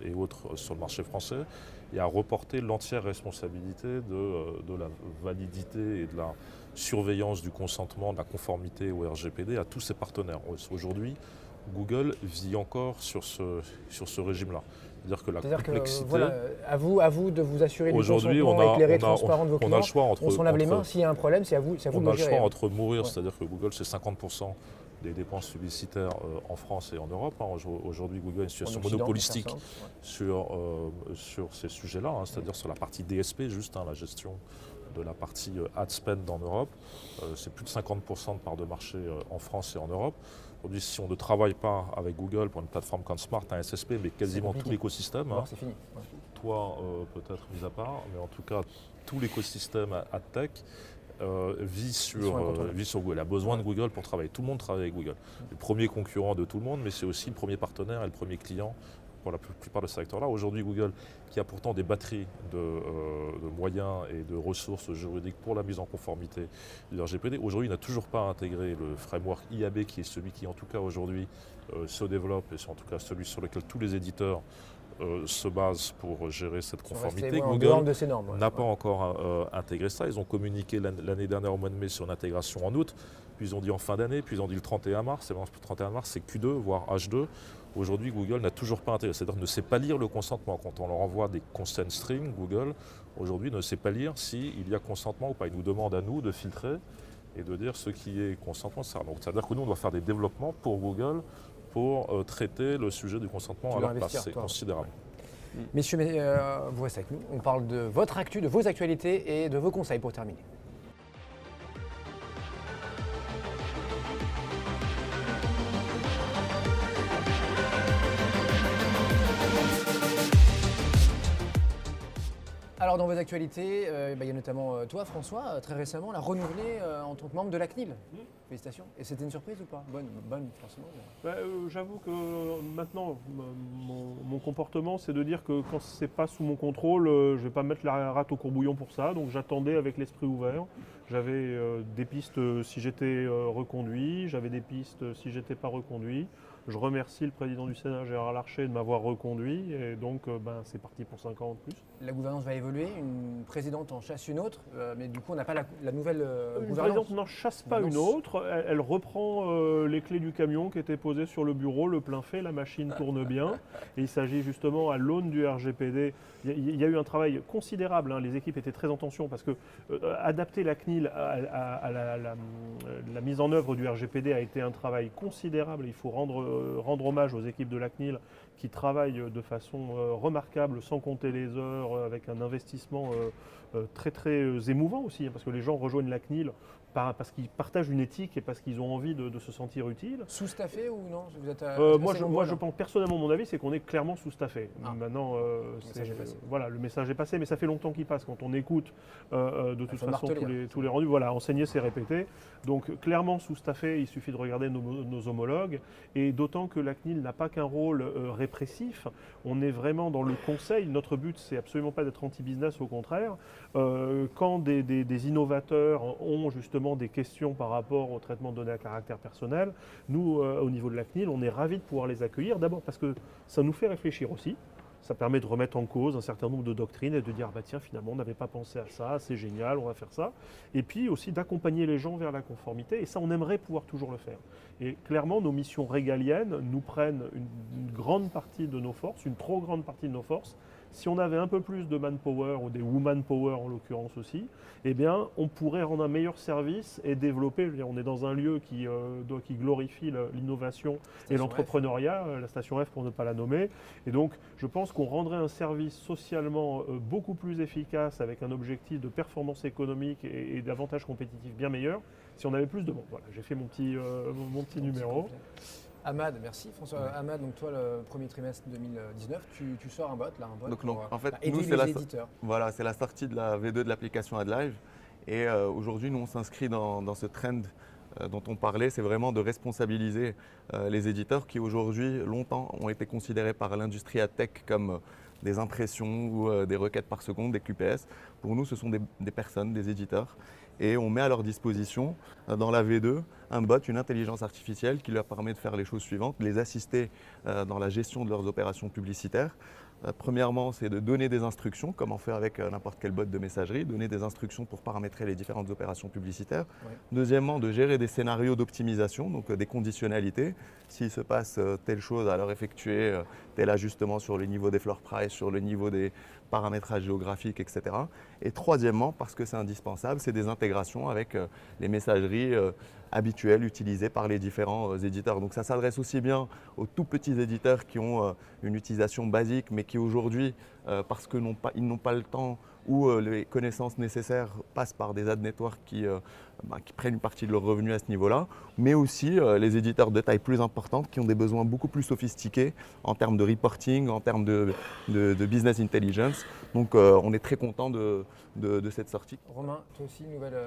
et autres sur le marché français et a reporté l'entière responsabilité de la validité et de la surveillance du consentement, de la conformité au RGPD à tous ses partenaires. Aujourd'hui, Google vit encore sur ce régime-là. C'est-à-dire que la complexité… à vous de vous assurer du consentement éclairé, transparent de vos clients. On a le choix entre… On s'en lave les mains, s'il y a un problème, c'est à vous de le gérer. On a le choix entre mourir, c'est-à-dire que Google, c'est 50% des dépenses publicitaires en France et en Europe. Aujourd'hui, Google a une situation monopolistique sur ces sujets-là, c'est-à-dire sur la partie DSP, juste la gestion de la partie ad spend en Europe. C'est plus de 50% de part de marché en France et en Europe. Aujourd'hui, si on ne travaille pas avec Google pour une plateforme comme Smart, un SSP, mais quasiment tout l'écosystème, c'est fini. Toi peut-être mis à part, mais en tout cas tout l'écosystème AdTech vit sur Google. Il a besoin de Google pour travailler. Tout le monde travaille avec Google. Le premier concurrent de tout le monde, mais c'est aussi le premier partenaire et le premier client pour la plupart de ces secteurs-là. Aujourd'hui, Google, qui a pourtant des batteries de moyens et de ressources juridiques pour la mise en conformité du RGPD, aujourd'hui n'a toujours pas intégré le framework IAB, qui est celui qui, en tout cas aujourd'hui, se développe et c'est en tout cas celui sur lequel tous les éditeurs se basent pour gérer cette conformité. Google n'a pas encore intégré ça. Ils ont communiqué l'année dernière au mois de mai sur une intégration en août, puis ils ont dit en fin d'année, puis ils ont dit le 31 mars. Et le 31 mars, c'est Q2, voire H2. Aujourd'hui, Google n'a toujours pas intégré, c'est-à-dire ne sait pas lire le consentement. Quand on leur envoie des consent streams, Google, aujourd'hui, ne sait pas lire s'il y a consentement ou pas. Il nous demande à nous de filtrer et de dire ce qui est consentement. Donc, c'est-à-dire que nous, on doit faire des développements pour Google pour traiter le sujet du consentement à leur place. C'est considérable. Messieurs, vous restez avec nous. On parle de votre actu, de vos actualités et de vos conseils pour terminer. Alors dans vos actualités, il y a notamment toi François, très récemment, la renouvelée en tant que membre de la CNIL. Félicitations. Et c'était une surprise ou pas? Bonne forcément. J'avoue que maintenant, mon comportement, c'est de dire que quand c'est pas sous mon contrôle, je vais pas mettre la rate au courbouillon pour ça. Donc j'attendais avec l'esprit ouvert. J'avais des pistes si j'étais reconduit, j'avais des pistes si j'étais pas reconduit. Je remercie le président du Sénat, Gérard Larcher, de m'avoir reconduit. Et donc, c'est parti pour 5 ans en plus. La gouvernance va évoluer. Une présidente en chasse une autre. Mais du coup, on n'a pas la nouvelle gouvernance. Une présidente n'en chasse pas une autre. Elle reprend les clés du camion qui étaient posées sur le bureau, le plein fait, la machine tourne bien. Et il s'agit justement, à l'aune du RGPD, il y a eu un travail considérable. Les équipes étaient très en tension parce que adapter la CNIL à la mise en œuvre du RGPD a été un travail considérable. Il faut rendre hommage aux équipes de la CNIL qui travaillent de façon remarquable, sans compter les heures, avec un investissement très très émouvant aussi, parce que les gens rejoignent la CNIL parce qu'ils partagent une éthique et parce qu'ils ont envie de se sentir utiles. Sous-staffé ou non? Vous êtes moi, je pense personnellement, mon avis, c'est qu'on est clairement sous-staffé. Maintenant, le message est passé, mais ça fait longtemps qu'il passe. Quand on écoute de toute façon tous les rendus, enseigner, c'est répéter. Donc clairement sous-staffé, il suffit de regarder nos homologues, et d'autant que la CNIL n'a pas qu'un rôle répressif. On est vraiment dans le conseil. Notre but, c'est absolument pas d'être anti-business, au contraire. Quand des innovateurs ont justement des questions par rapport au traitement de données à caractère personnel, nous, au niveau de la CNIL, on est ravis de pouvoir les accueillir. D'abord parce que ça nous fait réfléchir aussi. Ça permet de remettre en cause un certain nombre de doctrines et de dire tiens, finalement, on n'avait pas pensé à ça, c'est génial, on va faire ça. Et puis aussi d'accompagner les gens vers la conformité. Et ça, on aimerait pouvoir toujours le faire. Et clairement, nos missions régaliennes nous prennent une grande partie de nos forces, une trop grande partie de nos forces. si on avait un peu plus de manpower ou des woman power en l'occurrence aussi, eh bien, on pourrait rendre un meilleur service et développer. Je veux dire, on est dans un lieu qui glorifie l'innovation et l'entrepreneuriat, la station F pour ne pas la nommer. Et donc, je pense qu'on rendrait un service socialement beaucoup plus efficace avec un objectif de performance économique et d'avantages compétitifs bien meilleurs si on avait plus de monde. Voilà, j'ai fait mon petit numéro. Ahmad, merci François. Ahmad, donc toi, le premier trimestre 2019, tu sors un bot, Donc, pour en fait, aider les éditeurs. Voilà, c'est la sortie de la V2 de l'application AdLive. Et aujourd'hui, nous, on s'inscrit dans ce trend dont on parlait, c'est vraiment de responsabiliser les éditeurs qui aujourd'hui, longtemps, ont été considérés par l'industrie AdTech comme des impressions ou des requêtes par seconde, des QPS. Pour nous, ce sont des personnes, des éditeurs. Et on met à leur disposition, dans la V2, un bot, une intelligence artificielle qui leur permet de faire les choses suivantes, les assister dans la gestion de leurs opérations publicitaires. Premièrement, c'est de donner des instructions, comme on fait avec n'importe quel bot de messagerie, donner des instructions pour paramétrer les différentes opérations publicitaires. Ouais. Deuxièmement, de gérer des scénarios d'optimisation, donc des conditionnalités. S'il se passe telle chose, alors effectuer tel ajustement sur le niveau des floor price, sur le niveau des paramétrages géographiques, etc. Et troisièmement, parce que c'est indispensable, c'est des intégrations avec les messageries habituelles utilisées par les différents éditeurs. Donc ça s'adresse aussi bien aux tout petits éditeurs qui ont une utilisation basique, mais qui aujourd'hui, parce qu'ils n'ont pas le temps ou les connaissances nécessaires passent par des ad networks qui prennent une partie de leurs revenus à ce niveau-là, mais aussi les éditeurs de taille plus importante qui ont des besoins beaucoup plus sophistiqués en termes de reporting, en termes de business intelligence. Donc on est très content de cette sortie. Romain, toi aussi, nouvelle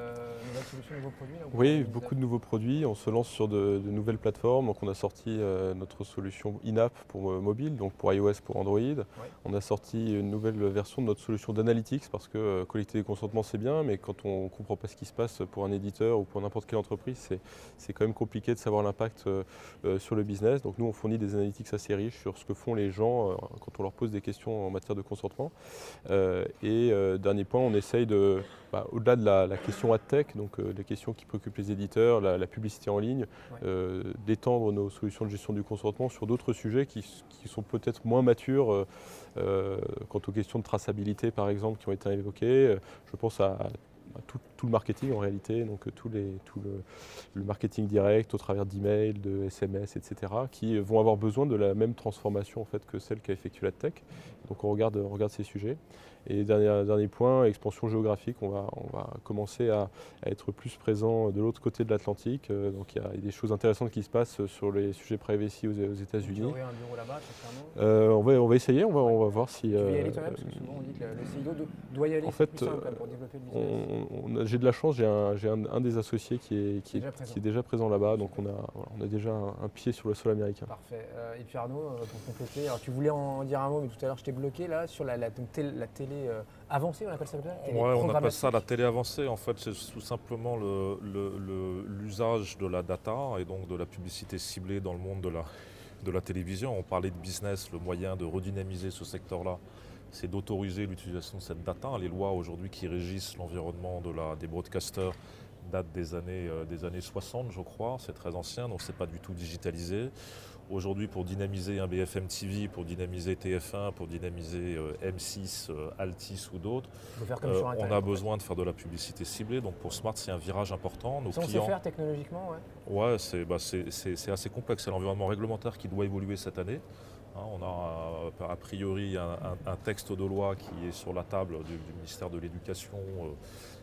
solution, nouveaux produits là, oui, beaucoup de nouveaux produits. On se lance sur de nouvelles plateformes. Donc on a sorti notre solution in-app pour mobile, donc pour iOS, pour Android. Ouais. On a sorti une nouvelle version de notre solution d'analytics parce que collecter des consentements c'est bien, mais quand on ne comprend pas ce qui se passe pour un éditeur ou pour n'importe quelle entreprise, c'est quand même compliqué de savoir l'impact sur le business. Donc nous on fournit des analytics assez riches sur ce que font les gens quand on leur pose des questions en matière de consentement. Dernier point, on essaye de, au-delà de la question AdTech, donc les questions qui préoccupent les éditeurs, la publicité en ligne, d'étendre nos solutions de gestion du consentement sur d'autres sujets qui sont peut-être moins matures quant aux questions de traçabilité par exemple qui ont été évoquées. Je pense à tout le marketing en réalité, donc tout le marketing direct au travers d'emails, de SMS, etc., qui vont avoir besoin de la même transformation en fait, que celle qu'a effectuée la tech. Donc on regarde ces sujets. Et dernier point, expansion géographique, on va commencer à être plus présent de l'autre côté de l'Atlantique. Donc il y a des choses intéressantes qui se passent sur les sujets privacy aux États-Unis. Tu aurais un bureau là-bas, clairement on va essayer, on va voir si... Tu veux y aller toi-même, parce que souvent on dit que le CIO doit y aller, en fait, plus simple pour développer le business. J'ai de la chance, j'ai un des associés qui est déjà présent là-bas, donc on a déjà un pied sur le sol américain. Parfait. Et puis Arnaud, pour compléter, alors tu voulais en dire un mot, mais tout à l'heure je t'ai bloqué là sur la télé avancée, on appelle ça peut-être ? Ouais, on appelle ça la télé avancée. En fait, c'est tout simplement l'usage de la data et donc de la publicité ciblée dans le monde de la télévision. On parlait de business, le moyen de redynamiser ce secteur-là, c'est d'autoriser l'utilisation de cette data. Les lois aujourd'hui qui régissent l'environnement des broadcasters datent des années 60, je crois. C'est très ancien, donc c'est pas du tout digitalisé. Aujourd'hui, pour dynamiser un BFM TV, pour dynamiser TF1, pour dynamiser M6, Altis ou d'autres, on a besoin de faire de la publicité ciblée. Donc pour Smart, c'est un virage important. Ça, on sait faire technologiquement, ouais, c'est assez complexe. C'est l'environnement réglementaire qui doit évoluer cette année. On a a priori un texte de loi qui est sur la table du ministère de l'Éducation,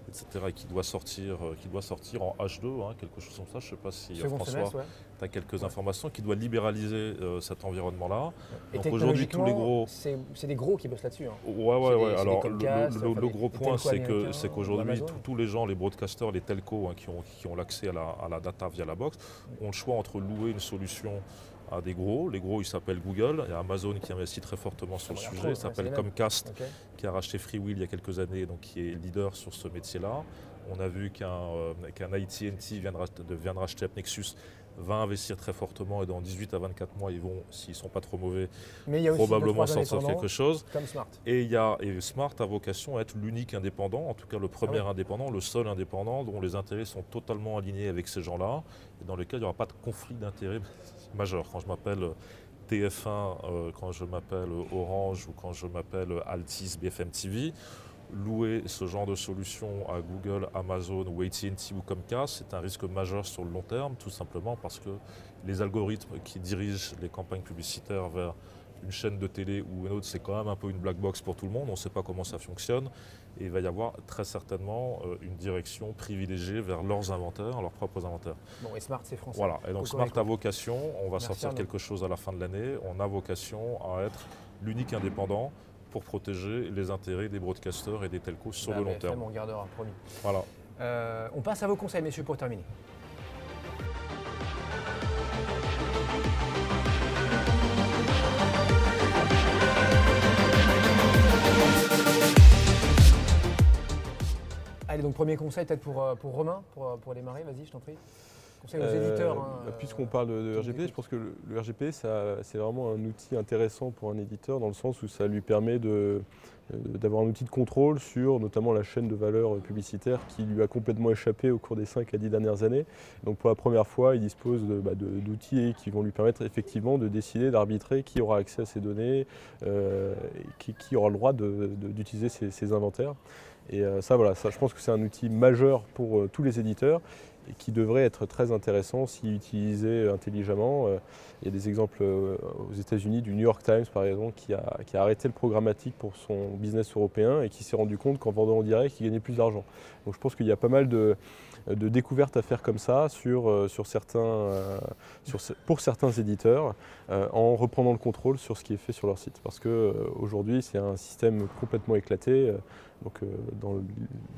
etc., et qui doit sortir en H2, quelque chose comme ça. Je ne sais pas si François, tu as quelques informations, qui doit libéraliser cet environnement-là. Et donc aujourd'hui, tous les gros... C'est des gros qui bossent là-dessus. Ouais. Alors le gros point, c'est qu'aujourd'hui, tous les gens, les broadcasters, les telcos qui ont l'accès à la data via la box, ont le choix entre louer une solution à des gros. Les gros, ils s'appellent Google. Il y a Amazon qui investit très fortement sur le sujet. Il s'appelle Comcast, qui a racheté FreeWheel il y a quelques années, donc qui est leader sur ce métier-là. On a vu qu'un AT&T vient de racheter AppNexus, va investir très fortement et dans 18 à 24 mois, ils vont, s'ils ne sont pas trop mauvais, probablement sortir quelque chose. Comme Smart. Et Smart a vocation à être l'unique indépendant, en tout cas le premier indépendant, le seul indépendant dont les intérêts sont totalement alignés avec ces gens-là et dans lesquels il n'y aura pas de conflit d'intérêts majeur. Quand je m'appelle TF1 quand je m'appelle Orange ou quand je m'appelle Altice, BFM TV. Louer ce genre de solution à Google, Amazon ou AT&T ou Comcast, c'est un risque majeur sur le long terme, tout simplement parce que les algorithmes qui dirigent les campagnes publicitaires vers une chaîne de télé ou une autre, c'est quand même un peu une black box pour tout le monde, on ne sait pas comment ça fonctionne. Et il va y avoir très certainement une direction privilégiée vers leurs inventaires, leurs propres inventaires. Bon, et Smart, c'est français. Voilà, et donc Smart a vocation, on va Merci sortir Arnaud. quelque chose à la fin de l'année, on a vocation à être l'unique indépendant pour protéger les intérêts des broadcasters et des telcos sur le long terme. On regardera, promis. Voilà. On passe à vos conseils, messieurs, pour terminer. Allez, donc premier conseil peut-être pour Romain, pour démarrer, vas-y, je t'en prie. Conseil aux éditeurs. Puisqu'on parle de RGPD, je pense que le RGPD, c'est vraiment un outil intéressant pour un éditeur dans le sens où ça lui permet d'avoir un outil de contrôle sur notamment la chaîne de valeur publicitaire qui lui a complètement échappé au cours des 5 à 10 dernières années. Donc pour la première fois, il dispose d'outils qui vont lui permettre effectivement de décider, d'arbitrer qui aura accès à ces données, qui aura le droit d'utiliser ces inventaires. Et ça, je pense que c'est un outil majeur pour tous les éditeurs et qui devrait être très intéressant si utilisé intelligemment. Il y a des exemples aux États-Unis du New York Times par exemple qui a arrêté le programmatique pour son business européen et qui s'est rendu compte qu'en vendant en direct, il gagnait plus d'argent. Donc je pense qu'il y a pas mal de découvertes à faire comme ça pour certains éditeurs en reprenant le contrôle sur ce qui est fait sur leur site. Parce qu'aujourd'hui, c'est un système complètement éclaté. Donc, dans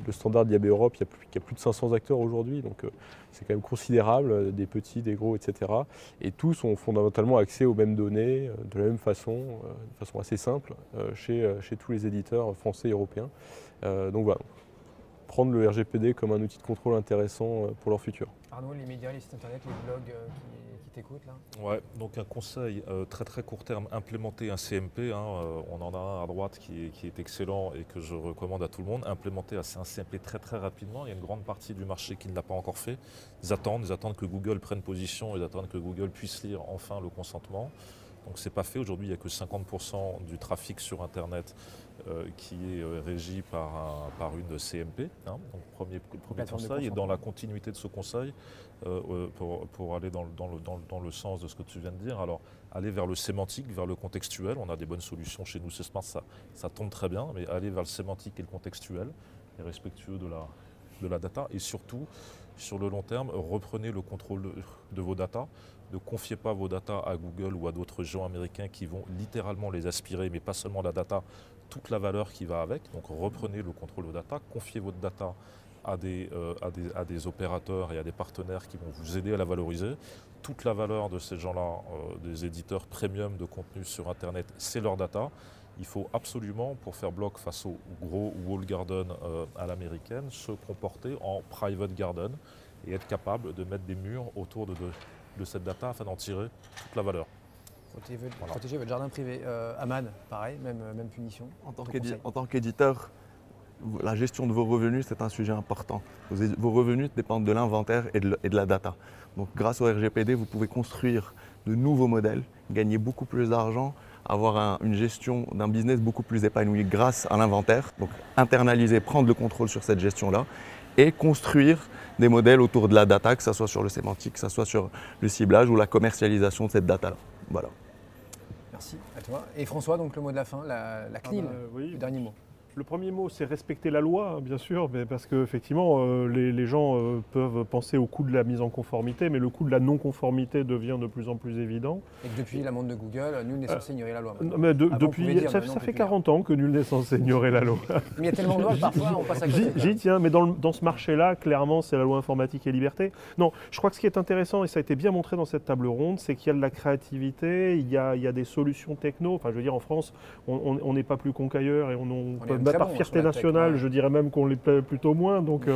le standard d'IAB Europe, il y a plus de 500 acteurs aujourd'hui, donc c'est quand même considérable, des petits, des gros, etc. Et tous ont fondamentalement accès aux mêmes données de la même façon, de façon assez simple, chez tous les éditeurs français et européens. Donc voilà, prendre le RGPD comme un outil de contrôle intéressant pour leur futur. Arnaud, les médias, les sites internet, les blogs qui t'écoutent là? Ouais, donc un conseil très court terme, implémenter un CMP, on en a un à droite qui est excellent et que je recommande à tout le monde, implémenter un CMP très rapidement. Il y a une grande partie du marché qui ne l'a pas encore fait. Ils attendent que Google prenne position, ils attendent que Google puisse lire enfin le consentement. Donc c'est pas fait. Aujourd'hui, il n'y a que 50% du trafic sur Internet qui est régi par une CMP. Donc premier conseil, et dans la continuité de ce conseil, pour aller dans le sens de ce que tu viens de dire, alors aller vers le sémantique, vers le contextuel. On a des bonnes solutions chez nous, c'est Smart, ça tombe très bien, mais aller vers le sémantique et le contextuel, et respectueux de la data, et surtout, sur le long terme, reprenez le contrôle de vos datas. Ne confiez pas vos datas à Google ou à d'autres géants américains qui vont littéralement les aspirer, mais pas seulement la data, toute la valeur qui va avec. Donc reprenez le contrôle de vos datas, confiez votre data à des opérateurs et à des partenaires qui vont vous aider à la valoriser. Toute la valeur de ces gens-là, des éditeurs premium de contenu sur Internet, c'est leur data. Il faut absolument, pour faire bloc face aux gros wall garden à l'américaine, se comporter en private garden et être capable de mettre des murs autour de cette data afin d'en tirer toute la valeur. Protéger votre jardin privé. Ahmad, pareil, même punition. En tant qu'éditeur, la gestion de vos revenus, c'est un sujet important. Vos revenus dépendent de l'inventaire et de la data. Donc grâce au RGPD, vous pouvez construire de nouveaux modèles, gagner beaucoup plus d'argent, avoir une gestion d'un business beaucoup plus épanoui grâce à l'inventaire. Donc internaliser, prendre le contrôle sur cette gestion-là et construire des modèles autour de la data, que ce soit sur le sémantique, que ce soit sur le ciblage ou la commercialisation de cette data-là. Voilà. Merci à toi. Et François, donc le mot de la fin, la CNIL, le dernier mot. Le premier mot, c'est respecter la loi, bien sûr, mais parce qu'effectivement, les gens peuvent penser au coût de la mise en conformité, mais le coût de la non-conformité devient de plus en plus évident. Et que depuis l'amende de Google, nul n'est censé ignorer la loi. Mais ça fait 40 ans que nul n'est censé ignorer la loi. Mais il y a tellement de lois que parfois on passe à côté. J'y tiens, mais dans ce marché-là, clairement, c'est la loi informatique et liberté. Non, je crois que ce qui est intéressant, et ça a été bien montré dans cette table ronde, c'est qu'il y a de la créativité, il y a des solutions techno. Enfin, je veux dire, en France, on n'est pas plus con qu'ailleurs et on peut par fierté nationale, je dirais même qu'on l'est plutôt moins. Donc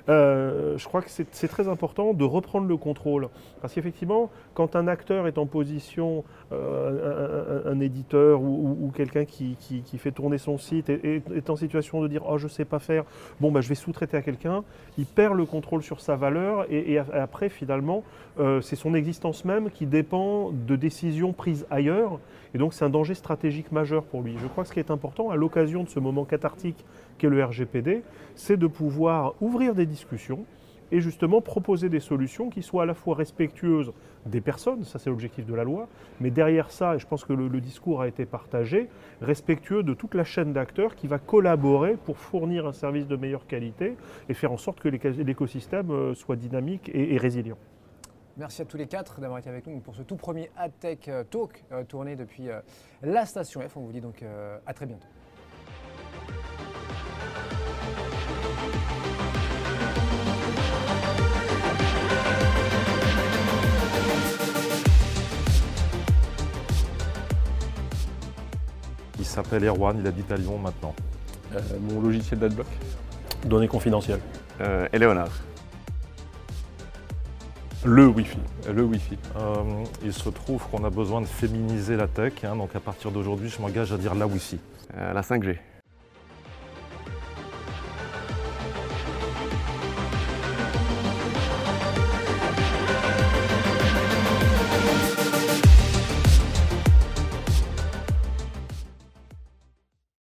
je crois que c'est très important de reprendre le contrôle. Parce qu'effectivement, quand un acteur est en position, un éditeur ou quelqu'un qui fait tourner son site est en situation de dire « oh, je ne sais pas faire, bon, bah, je vais sous-traiter à quelqu'un », il perd le contrôle sur sa valeur et après, finalement, c'est son existence même qui dépend de décisions prises ailleurs. Et donc, c'est un danger stratégique majeur pour lui. Je crois que ce qui est important, à l'occasion de ce moment cathartique qu'est le RGPD, c'est de pouvoir ouvrir des discussions et justement proposer des solutions qui soient à la fois respectueuses des personnes, ça c'est l'objectif de la loi, mais derrière ça, et je pense que le discours a été partagé, respectueux de toute la chaîne d'acteurs qui va collaborer pour fournir un service de meilleure qualité et faire en sorte que l'écosystème soit dynamique et résilient. Merci à tous les quatre d'avoir été avec nous pour ce tout premier AdTech Talk tourné depuis la station F. On vous dit donc à très bientôt. Il s'appelle Erwan, il habite à Lyon maintenant. Mon logiciel d'Adblock. Données confidentielles. Et Léonard. Le Wi-Fi. Le Wi-Fi. Il se trouve qu'on a besoin de féminiser la tech, hein, donc à partir d'aujourd'hui, je m'engage à dire la Wi-Fi. La 5G.